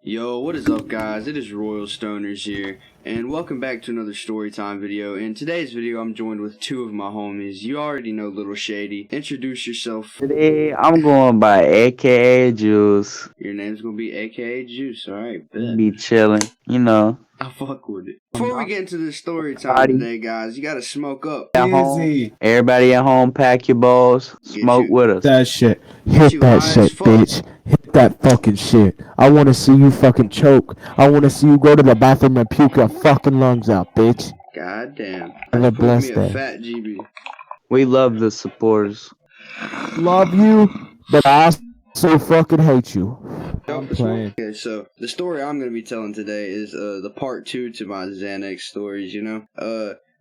Yo, what is up guys? It is Royal Stoners here, and welcome back to another storytime video. In today's video, I'm joined with two of my homies. You already know Little Shady. Introduce yourself. Today, I'm going by AKA Juice. Your name's gonna be AKA Juice, alright, bet. Be chilling, you know. I fuck with it. Before we get into the story time today, guys, you gotta smoke up. Easy. Everybody at home, pack your bowls, smoke with us. That shit. Hit that shit, bitch. Hit that fucking shit. I want to see you fucking choke. I want to see you go to the bathroom and puke your fucking lungs out, bitch. God damn. Have a blessed Me a day. fat GB. We love the supporters. Love you, but I also fucking hate you. I'm playing. Okay, so the story I'm gonna be telling today is the part 2 to my Xanax stories, you know?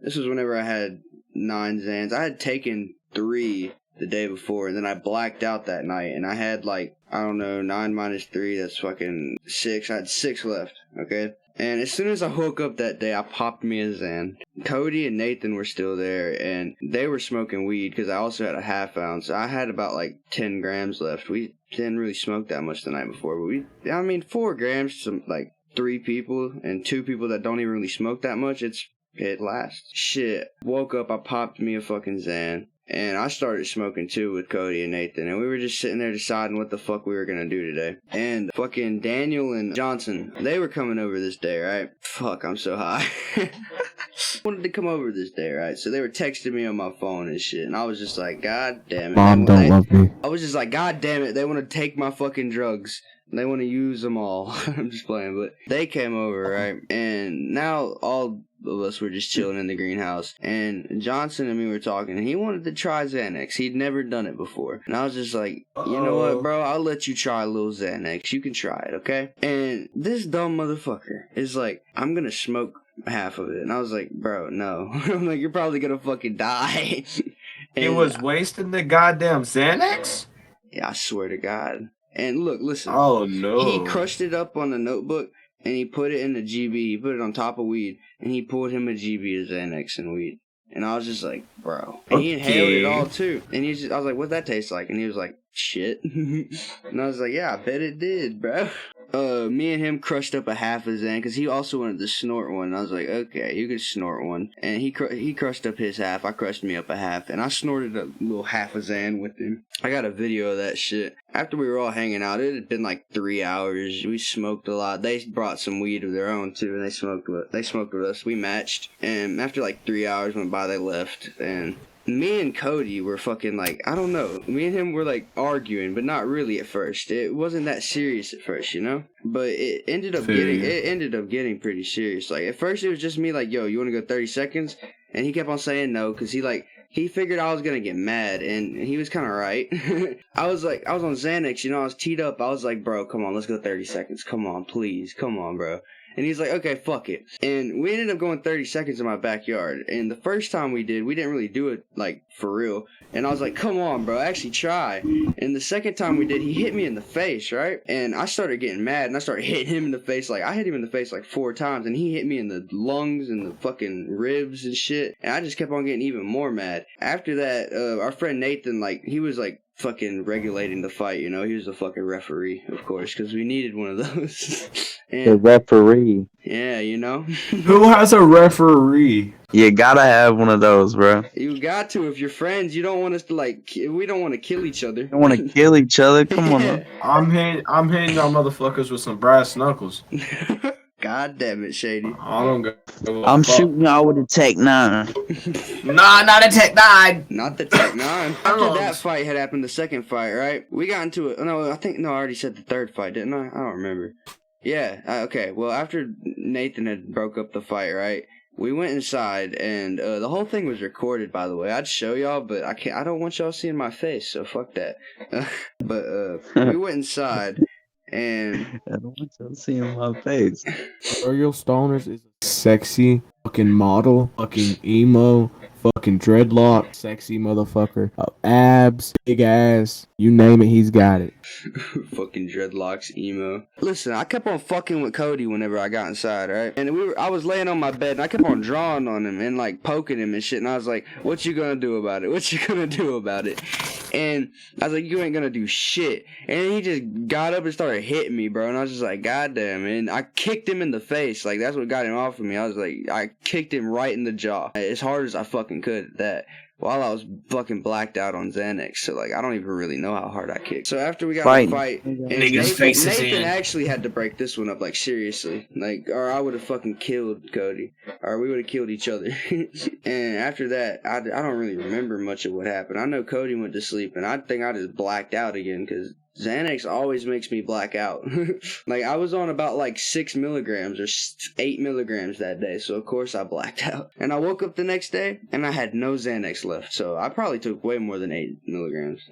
This was whenever I had 9 Xans. I had taken 3 the day before, and then I blacked out that night, and I had like, I don't know, 9 minus 3, that's fucking 6. I had 6 left, okay? And as soon as I woke up that day, I popped me a Xan. Cody and Nathan were still there, and they were smoking weed, because I also had a half ounce. I had about like 10 grams left. We didn't really smoke that much the night before, but 4 grams to like 3 people, and 2 people that don't even really smoke that much, it lasts. Shit. Woke up, I popped me a fucking Xan. And I started smoking too with Cody and Nathan, and we were just sitting there deciding what the fuck we were gonna do today. And fucking Daniel and Johnson, they were coming over this day, right? Fuck, I'm so high. Wanted to come over this day, right? So they were texting me on my phone and shit, and I was just like, God damn it. Mom don't love me. I was just like, God damn it, they want to take my fucking drugs. They want to use them all. I'm just playing, but they came over, right? And now all of us were just chilling in the greenhouse. And Johnson and me were talking, and he wanted to try Xanax. He'd never done it before. And I was just like, you know what, bro? I'll let you try a little Xanax. You can try it, okay? And this dumb motherfucker is like, I'm gonna smoke half of it. And I was like, bro, no. I'm like, you're probably gonna fucking die. It was wasting the goddamn Xanax? Yeah, I swear to God. And look, listen. Oh, no. He crushed it up on a notebook, and he put it in the GB. He put it on top of weed, and he pulled him a GB of Xanax and weed. And I was just like, bro. And he inhaled it all, too. And I was like, what'd that taste like? And he was like, shit. And I was like, yeah, I bet it did, bro. Me and him crushed up a half a Xan, because he also wanted to snort one. And I was like, okay, you can snort one. And he crushed up his half. I crushed me up a half. And I snorted a little half a Xan with him. I got a video of that shit. After we were all hanging out, it had been like 3 hours. We smoked a lot. They brought some weed of their own, too. And they smoked with us. We matched. And after like 3 hours went by, they left. And me and Cody were fucking like, I don't know. Me and him were like arguing, but not really at first. It wasn't that serious at first, you know? But it ended up getting pretty serious. Like at first it was just me like, yo, you want to go 30 seconds? And he kept on saying no, because he figured I was gonna get mad, and he was kind of right. I was on Xanax, you know, I was teed up. I was like, bro, come on, let's go 30 seconds. Come on, please. Come on, bro. And he's like, okay, fuck it. And we ended up going 30 seconds in my backyard. And the first time we didn't really do it, like, for real. And I was like, come on, bro, actually try. And the second time we did, he hit me in the face, right? And I started getting mad, and I started hitting him in the face. Like, I hit him in the face, like, 4 times. And he hit me in the lungs and the fucking ribs and shit. And I just kept on getting even more mad. After that, our friend Nathan, like, he was, like, fucking regulating the fight, you know? He was a fucking referee, of course, because we needed one of those. And, The referee. yeah, you know? Who has a referee? You gotta have one of those, bro. You got to. If you're friends, you don't want us to, like, we don't want to kill each other. You want to kill each other? Come on, man. I'm hitting y'all motherfuckers with some brass knuckles. God damn it, Shady. I don't go. I'm shooting y'all with a Tech 9. Nah, not a Tech 9. Not the Tech 9. After that fight had happened, the second fight, right? We got into it. No, I already said the third fight, didn't I? I don't remember. Yeah, okay. Well, after Nathan had broke up the fight, right? We went inside, and the whole thing was recorded, by the way. I'd show y'all, but I don't want y'all seeing my face, so fuck that. But we went inside, and I don't want y'all seeing my face. Royal Stoners is a sexy fucking model, fucking emo, fucking dreadlock, sexy motherfucker. Abs, big ass, you name it, he's got it. fucking dreadlocks, emo. Listen, I kept on fucking with Cody whenever I got inside, right? And I was laying on my bed, and I kept on drawing on him and like poking him and shit. And I was like, "What you gonna do about it? What you gonna do about it?" And I was like, you ain't gonna do shit. And then he just got up and started hitting me, bro. And I was just like, God damn. And I kicked him in the face. Like, that's what got him off of me. I was like, I kicked him right in the jaw. As hard as I fucking could at that. While I was fucking blacked out on Xanax. So, like, I don't even really know how hard I kicked. So, after we got in a fight, and Nathan actually had to break this one up, like, seriously. Like, or I would have fucking killed Cody. Or we would have killed each other. And after that, I don't really remember much of what happened. I know Cody went to sleep, and I think I just blacked out again, because Xanax always makes me black out. Like, I was on about like 6 milligrams or 8 milligrams that day, so of course I blacked out. And I woke up the next day and I had no Xanax left, so I probably took way more than 8 milligrams.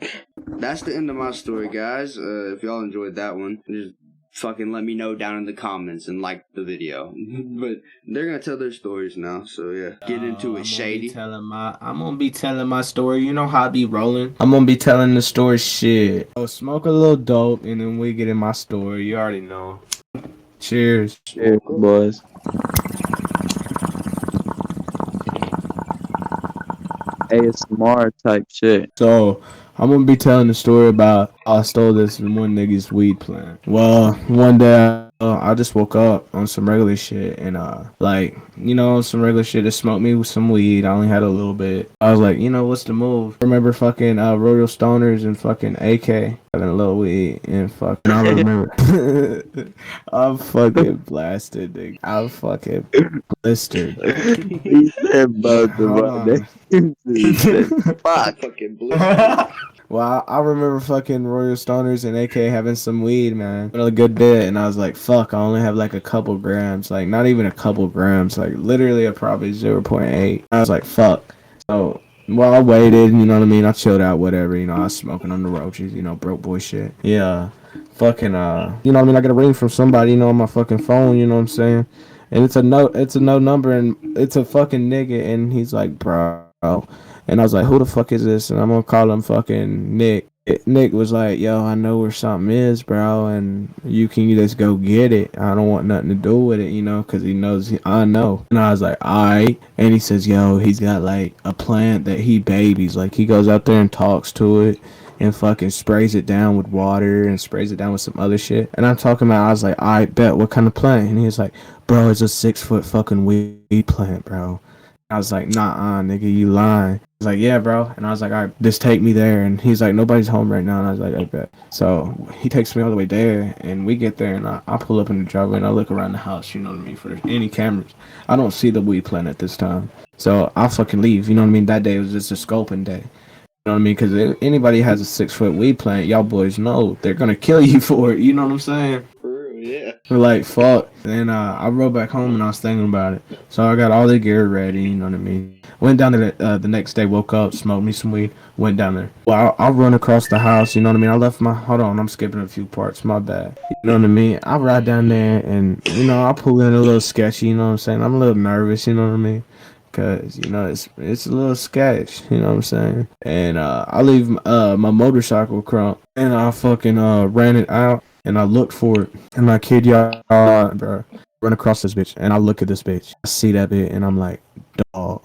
That's the end of my story, guys. If y'all enjoyed that one, just fucking let me know down in the comments and like the video. But they're gonna tell their stories now, so yeah, get into it, Shady. I'm gonna be telling my story. You know how I be rolling. I'm gonna be telling the story shit. So smoke a little dope and then we get in my story. You already know. Cheers. Cheers, boys. ASMR type shit. So I'm gonna be telling the story about how I stole this from one nigga's weed plant. Well, one day I just woke up on some regular shit and like, you know, some regular shit to smoke me with some weed. I only had a little bit. I was like, you know, what's the move? I remember fucking Royal Stoners and fucking AK having a little weed and fucking I remember I'm fucking blasted, nigga. I'm fucking blistered. He said both of Hold us. on. He said, fuck. Fucking blue. Well, I remember fucking Royal Stoners and AK having some weed, man. A good bit, and I was like, fuck, I only have like a couple grams. Like, not even a couple grams. Like, literally a probably 0.8. I was like, fuck. So, well, I waited, you know what I mean? I chilled out, whatever. You know, I was smoking on the roaches, you know, broke boy shit. Yeah. Fucking, you know what I mean? I get a ring from somebody, you know, on my fucking phone, you know what I'm saying? And it's a no number, and it's a fucking nigga, and he's like, bro. And I was like, who the fuck is this? And I'm gonna call him fucking Nick. Nick was like, yo, I know where something is, bro, and you can just go get it. I don't want nothing to do with it, you know, because he knows I know. And I was like, alright. And he says, yo, he's got like a plant that he babies. Like, he goes out there and talks to it and fucking sprays it down with water and sprays it down with some other shit. And I'm talking about, I was like, I bet, what kind of plant? And he was like, bro, it's a 6-foot fucking weed plant, bro. I was like, nah, nigga, you lying. He's like, yeah, bro. And I was like, all right, just take me there. And he's like, nobody's home right now. And I was like, I bet. So he takes me all the way there, and we get there, and I pull up in the driveway, and I look around the house, you know what I mean, for any cameras. I don't see the weed plant at this time. So I fucking leave, you know what I mean? That day was just a scoping day. You know what I mean? Because if anybody has a 6-foot weed plant, y'all boys know they're going to kill you for it. You know what I'm saying? Yeah. We're like, fuck. And I rode back home and I was thinking about it. So I got all the gear ready, you know what I mean? Went down there the next day, woke up, smoked me some weed, went down there. Well, I'll run across the house, you know what I mean? I left hold on, I'm skipping a few parts, my bad. You know what I mean? I ride down there and, you know, I pull in a little sketchy, you know what I'm saying? I'm a little nervous, you know what I mean? Cause, you know, it's a little sketch, you know what I'm saying? And I leave my motorcycle crump and I fucking ran it out. And I looked for it, and I kid y'all, bro, run across this bitch, and I look at this bitch. I see that bitch, and I'm like, dog.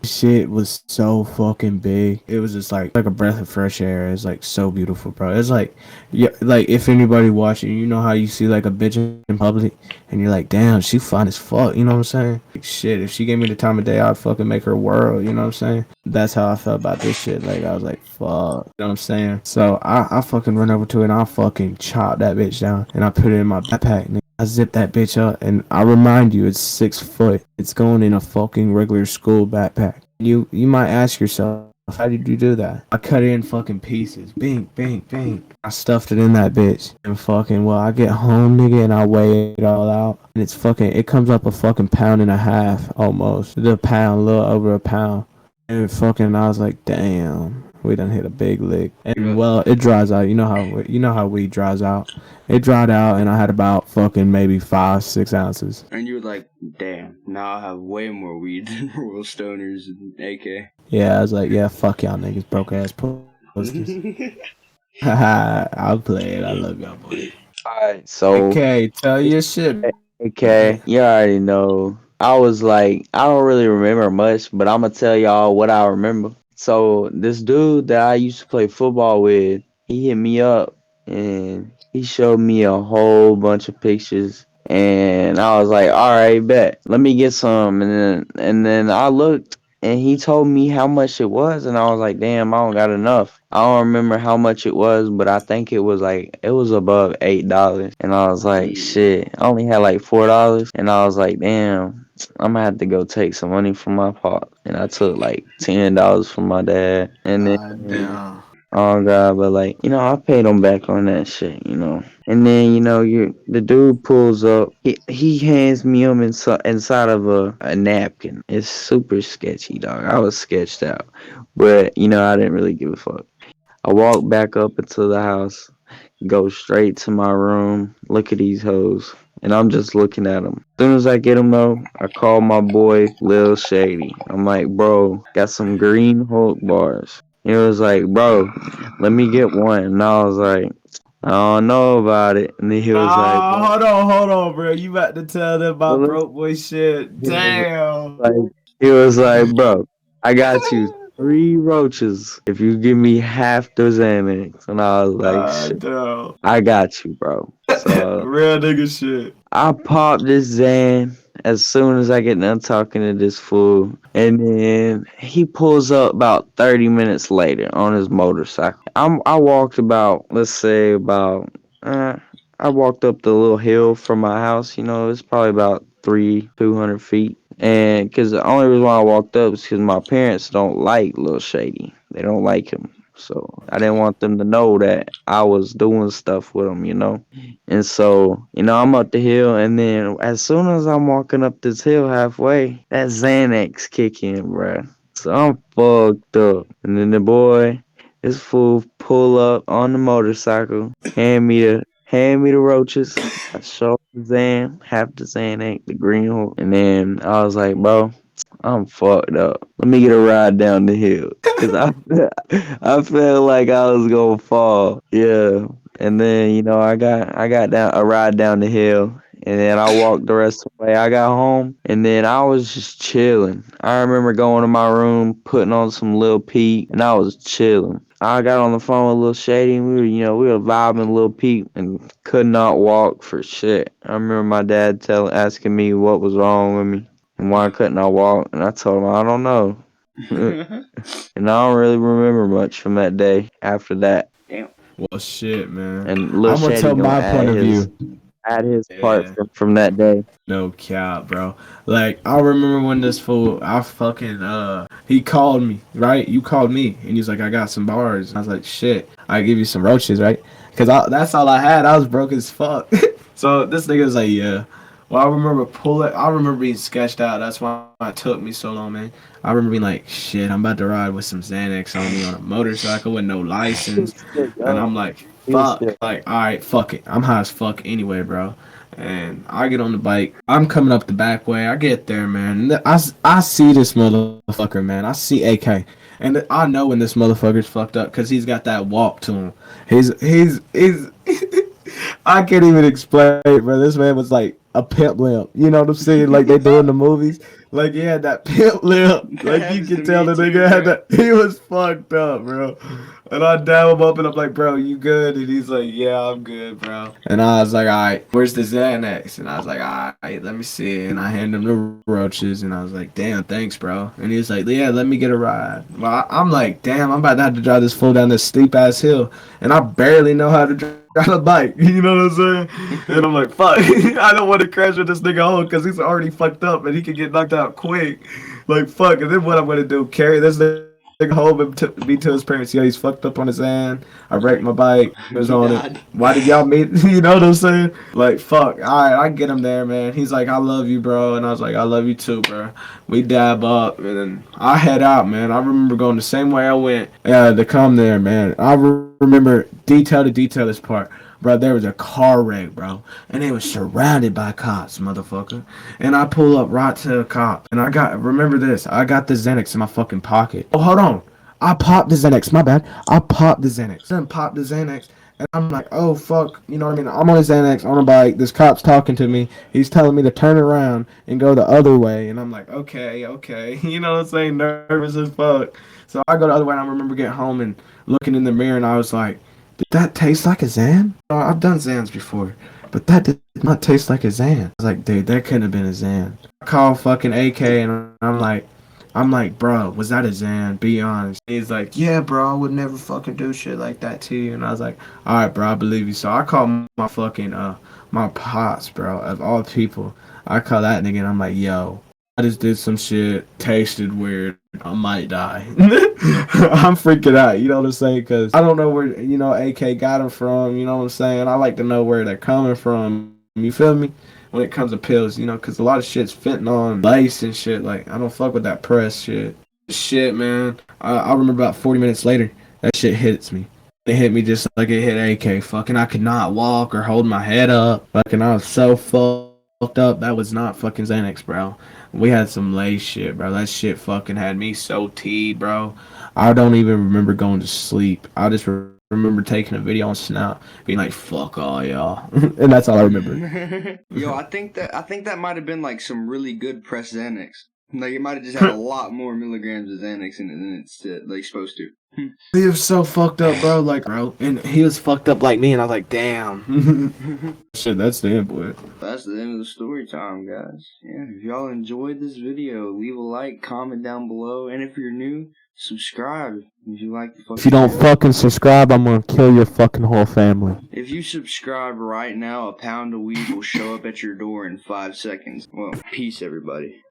Shit was so fucking big. It was just like a breath of fresh air. It's like so beautiful, bro. It's like, yeah, like if anybody watching, you know how you see like a bitch in public, and you're like, damn, she fine as fuck. You know what I'm saying? Like, shit, if she gave me the time of day, I'd fucking make her world. You know what I'm saying? That's how I felt about this shit. Like, I was like, fuck. You know what I'm saying? So I fucking run over to it, and I fucking chop that bitch down, and I put it in my backpack, nigga. I zip that bitch up, and I remind you, it's 6 foot. It's going in a fucking regular school backpack. You might ask yourself, how did you do that? I cut it in fucking pieces. Bing, bing, bing. I stuffed it in that bitch. And fucking, well, I get home, nigga, and I weigh it all out. And it's fucking, it comes up a fucking pound and a half, almost. A little over a pound. And fucking, I was like, damn. We done hit a big lick. And well, it dries out. You know how weed dries out. It dried out, and I had about fucking maybe 5-6 ounces. And you were like, damn, now I have way more weed than Royal Stoners and AK. Yeah, I was like, yeah, fuck y'all niggas, broke ass pussies. Haha, I'll play it. I love y'all boys. Alright, so. Okay, tell your shit. Okay, you already know. I was like, I don't really remember much, but I'm gonna tell y'all what I remember. So this dude that I used to play football with, he hit me up and he showed me a whole bunch of pictures. And I was like, all right, bet. Let me get some. And then I looked and he told me how much it was and I was like, damn, I don't got enough. I don't remember how much it was, but I think it was above $8. And I was like, Jeez. shit. I only had like $4 and I was like, damn. I'm gonna have to go take some money from my pop, and I took like $10 from my dad, and then Damn. oh god, but like I paid him back on that shit. And then you the dude pulls up, he hands me him inside of a napkin. It's super sketchy, dog. I was sketched out, but I didn't really give a fuck. I walked back up into the house, go straight to my room, look at these hoes, and I'm just looking at them. As soon as I get them though, I call my boy Lil Shady. I'm like, bro, got some green Hulk bars. He was like, bro, let me get one. And I was like, I don't know about it. And then he was like, Nah, hold on, bro. You about to tell them about well, broke boy shit? he was Damn. like, he was like, bro, I got you 3 roaches if you give me half the Xanax. And I was like, shit, Damn. I got you, bro. So Real nigga shit. I pop this Xan as soon as I get done talking to this fool. And then he pulls up about 30 minutes later on his motorcycle. I walked about, let's say about, I walked up the little hill from my house. It's probably about 200 feet. And because the only reason why I walked up is because my parents don't like Lil Shady. They don't like him. So I didn't want them to know that I was doing stuff with him. And so, I'm up the hill, and then as soon as I'm walking up this hill halfway, that Xanax kick in, bruh. So I'm fucked up. And then this fool pull up on the motorcycle, hand me the roaches. I show the Xan, half the Xanax, the green hole. And then I was like, bro, I'm fucked up. Let me get a ride down the hill. Cause I felt like I was gonna fall. Yeah. And then, I got down a ride down the hill and then I walked the rest of the way. I got home and then I was just chilling. I remember going to my room, putting on some Lil Peep, and I was chilling. I got on the phone with Lil Shady and we were vibing Lil Peep and could not walk for shit. I remember my dad asking me what was wrong with me. And why couldn't I walk? And I told him I don't know. And I don't really remember much from that day after that. Damn. Well, shit, man. And Lil I'm gonna Shady tell gonna my point add of his view. add his part Yeah. from that day. No cap, bro. Like I remember when this fool, I fucking he called me, right? You called me, and he's like, I got some bars. I was like, shit, I give you some roaches, right? Cause that's all I had. I was broke as fuck. So this nigga was like, yeah. Well, I remember pulling. I remember being sketched out. That's why it took me so long, man. I remember being like, shit, I'm about to ride with some Xanax on me on a motorcycle with no He was license, still and I'm young. like, He was still fuck. Like, all right, fuck it. I'm high as fuck anyway, bro. And I get on the bike. I'm coming up the back way. I get there, man. I see this motherfucker, man. I see AK. And I know when this motherfucker's fucked up because he's got that walk to him. He's I can't even explain it, bro. This man was like a pimp limp. You know what I'm saying? Like they do in the movies. Like he had that pimp limp. That Like you happens can to tell me the too, nigga had bro. that. He was fucked up, bro. And I dab him up and I'm like, bro, you good? And he's like, yeah, I'm good, bro. And I was like, all right, where's the Xanax? And I was like, all right, let me see. And I hand him the roaches and I was like, damn, thanks, bro. And he was like, yeah, let me get a ride. Well, I'm like, damn, I'm about to have to drive this fool down this steep ass hill. And I barely know how to drive a bike. You know what I'm saying? And I'm like, fuck, I don't want to crash with this nigga home because he's already fucked up and he can get knocked out quick. Like, fuck. And then what I'm going to do, carry this nigga home and be to his parents. Yeah, he's fucked up on his hand. I wrecked my bike. He was He on it. died. Why did y'all meet? You know what I'm saying? Like, fuck. All right, I get him there, man. He's like, I love you, bro. And I was like, I love you too, bro. We dab up, and then I head out, man. I remember going the same way I went to come there, man. I remember detail to detail this part. Bro, there was a car wreck, bro. And they was surrounded by cops, motherfucker. And I pull up right to a cop. And remember this, I got the Xanax in my fucking pocket. Oh, hold on. I popped the Xanax, my bad. I popped the Xanax. Then popped the Xanax. And I'm like, oh, fuck. You know what I mean? I'm on a Xanax, on a bike. This cop's talking to me. He's telling me to turn around and go the other way. And I'm like, okay. You know what I'm saying? Nervous as fuck. So I go the other way, and I remember getting home and looking in the mirror, and I was like, did that taste like a Xan? I've done Xans before, but that did not taste like a Xan. I was like, dude, that couldn't have been a Xan. I call fucking AK, and I'm like, bro, was that a Xan? Be honest. He's like, yeah, bro, I would never fucking do shit like that to you. And I was like, all right, bro, I believe you. So I call my fucking, my pops, bro, of all people. I call that nigga, and I'm like, yo, I just did some shit, tasted weird. I might die. I'm freaking out, you know what I'm saying? Because I don't know where, AK got them from, you know what I'm saying? I like to know where they're coming from, you feel me? When it comes to pills, because a lot of shit's fentanyl and lace and shit. Like, I don't fuck with that press shit. Shit, man. I remember about 40 minutes later, that shit hits me. It hit me just like it hit AK. Fucking, I could not walk or hold my head up. Fucking, I was so fucked up. That was not fucking Xanax, bro. We had some lace shit, bro. That shit fucking had me so teed, bro. I don't even remember going to sleep. I just remember taking a video on Snap, being like, "Fuck all y'all," and that's all I remember. Yo, I think that might have been like some really good pressed Xanax. Like it might have just had a lot more milligrams of Xanax in it than it's like supposed to. He was so fucked up, bro. Like, bro, and he was fucked up like me, and I was like, damn. Shit, that's the end, boy. That's the end of the story time, guys. Yeah, if y'all enjoyed this video, leave a like, comment down below, and if you're new, subscribe if you like the fucking If you don't fucking subscribe, I'm gonna kill your fucking whole family. If you subscribe right now, a pound of weed will show up at your door in 5 seconds. Well, peace, everybody.